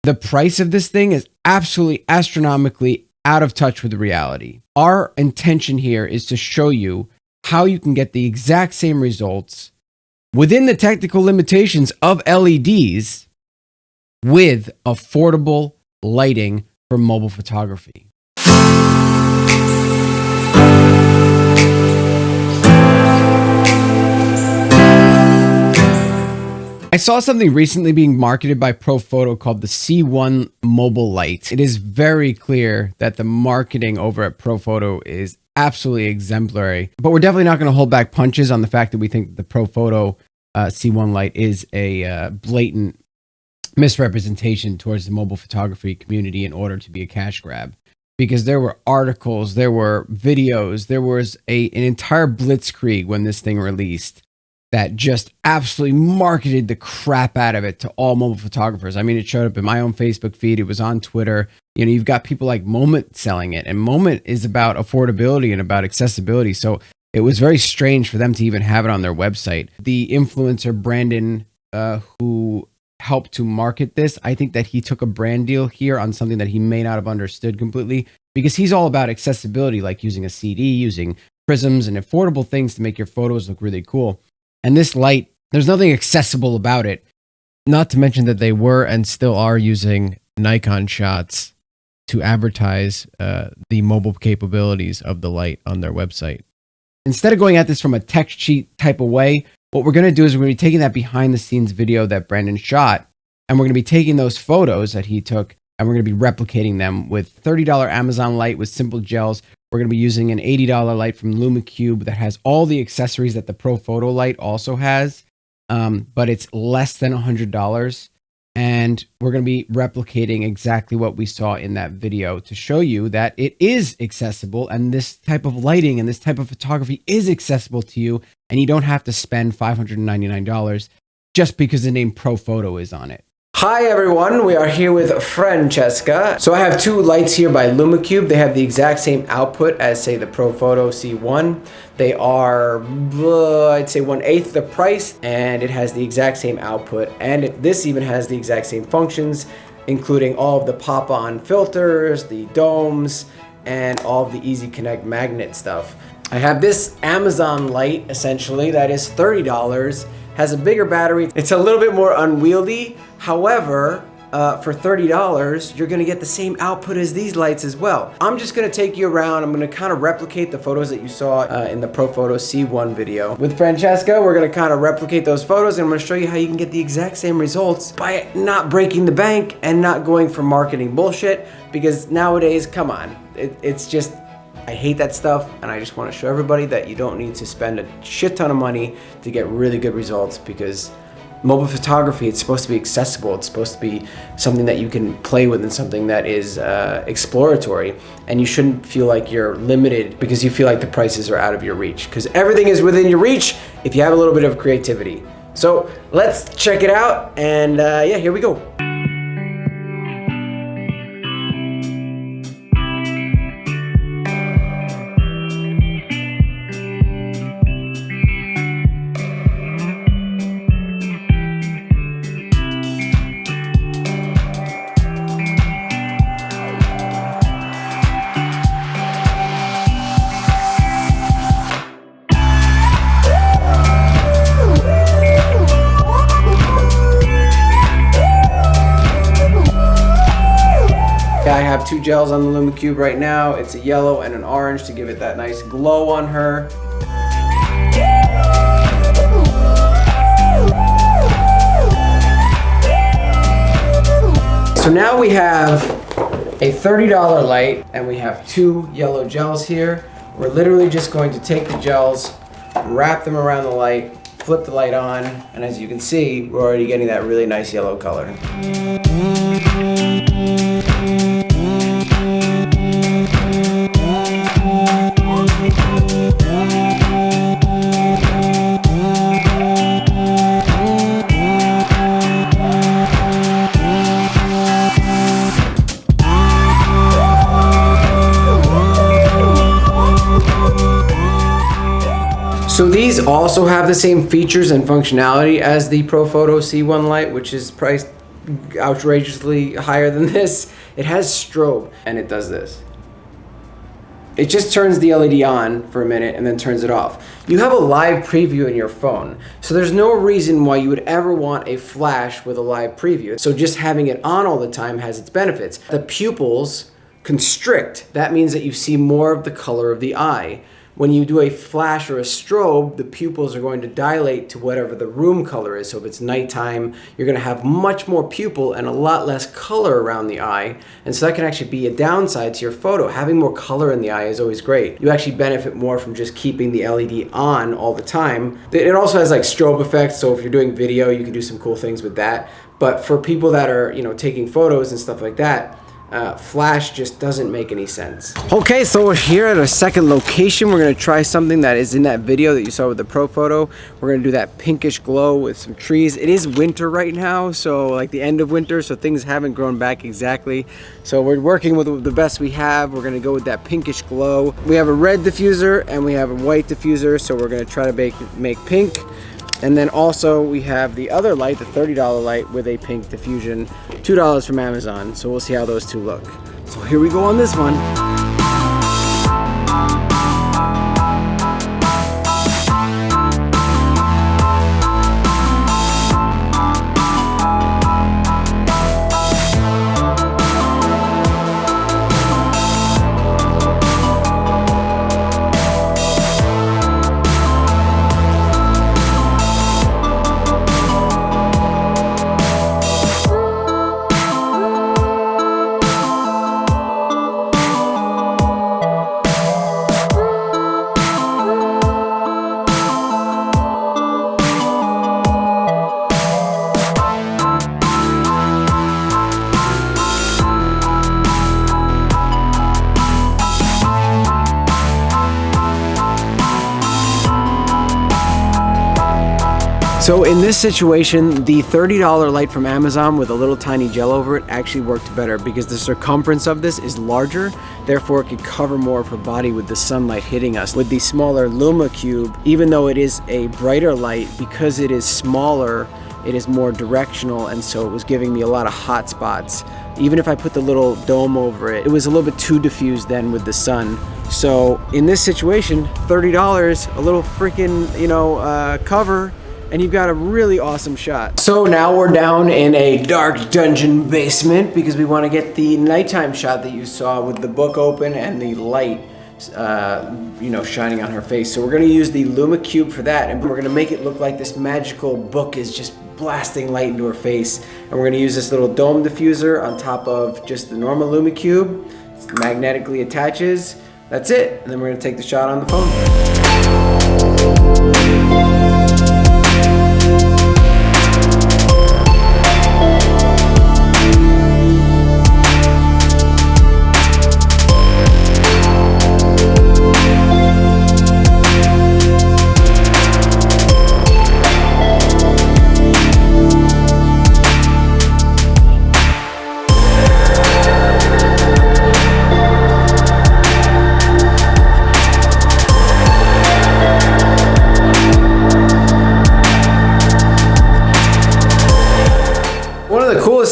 The price of this thing is absolutely astronomically out of touch with reality. Our intention here is to show you how you can get the exact same results within the technical limitations of LEDs with affordable lighting for mobile photography. I saw something recently being marketed by Profoto called the C1 mobile light. It is very clear that the marketing over at Profoto is absolutely exemplary, but we're definitely not going to hold back punches on the fact that we think the Profoto C1 light is a blatant misrepresentation towards the mobile photography community in order to be a cash grab. Because there were articles, there were videos, there was an entire blitzkrieg when this thing released that just absolutely marketed the crap out of it to all mobile photographers. I mean, it showed up in my own Facebook feed. It was on Twitter. You know, you've got people like Moment selling it, and Moment is about affordability and about accessibility. So it was very strange for them to even have it on their website. The influencer Brandon, who helped to market this, I think that he took a brand deal here on something that he may not have understood completely, because he's all about accessibility, like using a CD, using prisms and affordable things to make your photos look really cool. And this light, there's nothing accessible about it. Not to mention that they were and still are using Nikon shots to advertise the mobile capabilities of the light on their website. Instead of going at this from a text sheet type of way, what we're going to do is we're going to be taking that behind the scenes video that Brandon shot, and we're going to be taking those photos that he took, and we're going to be replicating them with $30 Amazon light with simple gels. We're going to be using an $80 light from Luma Cube that has all the accessories that the Profoto light also has, but it's less than $100. And we're going to be replicating exactly what we saw in that video to show you that it is accessible, and this type of lighting and this type of photography is accessible to you, and you don't have to spend $599 just because the name Profoto is on it. Hi everyone, we are here with Francesca. So I have two lights here by Luma Cube. They have the exact same output as, say, the Profoto C1. They are, I'd say, 1/8 the price, and it has the exact same output. And this even has the exact same functions, including all of the pop-on filters, the domes, and all of the Easy Connect magnet stuff. I have this Amazon light, essentially, that is $30. Has a bigger battery. It's a little bit more unwieldy. However, for $30, you're gonna get the same output as these lights as well. I'm just gonna take you around. I'm gonna kind of replicate the photos that you saw in the Profoto C1 video. With Francesca, we're gonna kind of replicate those photos, and I'm gonna show you how you can get the exact same results by not breaking the bank and not going for marketing bullshit, because nowadays, come on, it's just, I hate that stuff, and I just want to show everybody that you don't need to spend a shit ton of money to get really good results, because mobile photography, it's supposed to be accessible. It's supposed to be something that you can play with and something that is exploratory, and you shouldn't feel like you're limited because you feel like the prices are out of your reach, because everything is within your reach if you have a little bit of creativity. So let's check it out, and yeah, here we go. I have two gels on the Luma Cube right now. It's a yellow and an orange to give it that nice glow on her. So now we have a $30 light, and we have two yellow gels here. We're literally just going to take the gels, wrap them around the light, flip the light on, and as you can see, we're already getting that really nice yellow color. So these also have the same features and functionality as the Profoto C1 light, which is priced outrageously higher than this. It has strobe, and it does this. It just turns the LED on for a minute and then turns it off. You have a live preview in your phone, so there's no reason why you would ever want a flash with a live preview. So just having it on all the time has its benefits. The pupils constrict. That means that you see more of the color of the eye. When you do a flash or a strobe, the pupils are going to dilate to whatever the room color is. So if it's nighttime, you're going to have much more pupil and a lot less color around the eye. And so that can actually be a downside to your photo. Having more color in the eye is always great. You actually benefit more from just keeping the LED on all the time. It also has like strobe effects. So if you're doing video, you can do some cool things with that. But for people that are, taking photos and stuff like that, flash just doesn't make any sense. Okay, so we're here at a second location. We're gonna try something that is in that video that you saw with the Profoto. We're gonna do that pinkish glow with some trees. It is winter right now, so like the end of winter, so things haven't grown back exactly. So we're working with the best we have. We're gonna go with that pinkish glow. We have a red diffuser and we have a white diffuser, so we're gonna try to make pink. And then also we have the other light, the $30 light with a pink diffusion, $2 from Amazon. So we'll see how those two look. So here we go on this one. So in this situation, the $30 light from Amazon with a little tiny gel over it actually worked better because the circumference of this is larger, therefore it could cover more of her body with the sunlight hitting us. With the smaller Luma Cube, even though it is a brighter light, because it is smaller, it is more directional, and so it was giving me a lot of hot spots. Even if I put the little dome over it, it was a little bit too diffused then with the sun. So in this situation, $30, a little freaking, cover, and you've got a really awesome shot. So now we're down in a dark dungeon basement because we want to get the nighttime shot that you saw with the book open and the light, shining on her face. So we're going to use the Luma Cube for that, and we're going to make it look like this magical book is just blasting light into her face. And we're going to use this little dome diffuser on top of just the normal Luma Cube. It magnetically attaches. That's it. And then we're going to take the shot on the phone.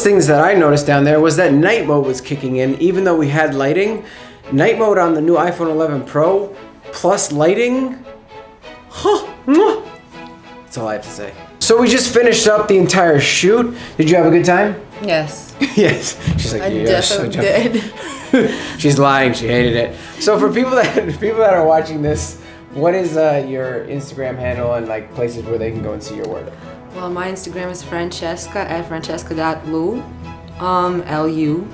Things that I noticed down there was that night mode was kicking in even though we had lighting. Night mode on the new iPhone 11 Pro plus lighting. That's all I have to say. So we just finished up the entire shoot. Did you have a good time? Yes. Yes. She's like, I definitely did. She's lying. She hated it. So for people that are watching this, what is your Instagram handle and like places where they can go and see your work? Well, my Instagram is Francesca at francesca.lu, L-U.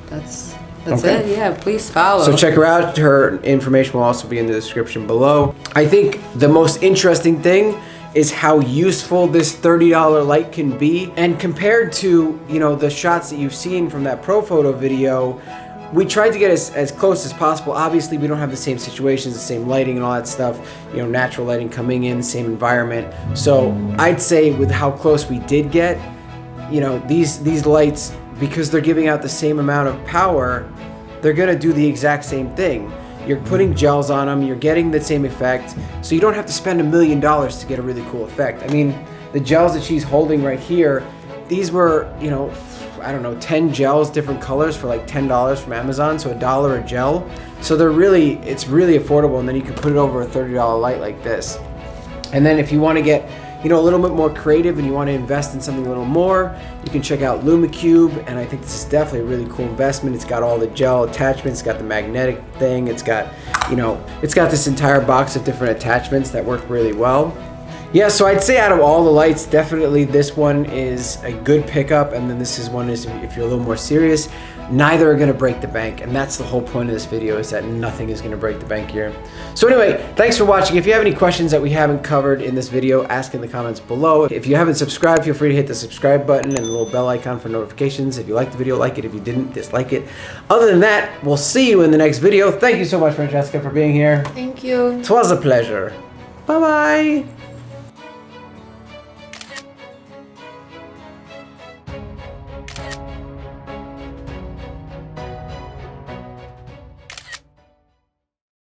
That's okay. It. Yeah, please follow. So check her out. Her information will also be in the description below. I think the most interesting thing is how useful this $30 light can be. And compared to, the shots that you've seen from that Profoto video, we tried to get as close as possible. Obviously, we don't have the same situations, the same lighting and all that stuff, natural lighting coming in, same environment. So I'd say with how close we did get, these lights, because they're giving out the same amount of power, they're gonna do the exact same thing. You're putting gels on them, you're getting the same effect, so you don't have to spend $1 million to get a really cool effect. I mean, the gels that she's holding right here, these were, you know, I don't know, 10 gels, different colors for like $10 from Amazon, so $1 a gel. So it's really affordable, and then you can put it over a $30 light like this. And then if you want to get, you know, a little bit more creative and you want to invest in something a little more, you can check out Luma Cube, and I think this is definitely a really cool investment. It's got all the gel attachments, it's got the magnetic thing, it's got, you know, it's got this entire box of different attachments that work really well. Yeah, so I'd say out of all the lights, definitely this one is a good pickup, and then this is one is if you're a little more serious. Neither are gonna break the bank, and that's the whole point of this video, is that nothing is gonna break the bank here. So anyway, thanks for watching. If you have any questions that we haven't covered in this video, ask in the comments below. If you haven't subscribed, feel free to hit the subscribe button and the little bell icon for notifications. If you liked the video, like it. If you didn't, dislike it. Other than that, we'll see you in the next video. Thank you so much, Francesca, for being here. Thank you. It was a pleasure. Bye-bye.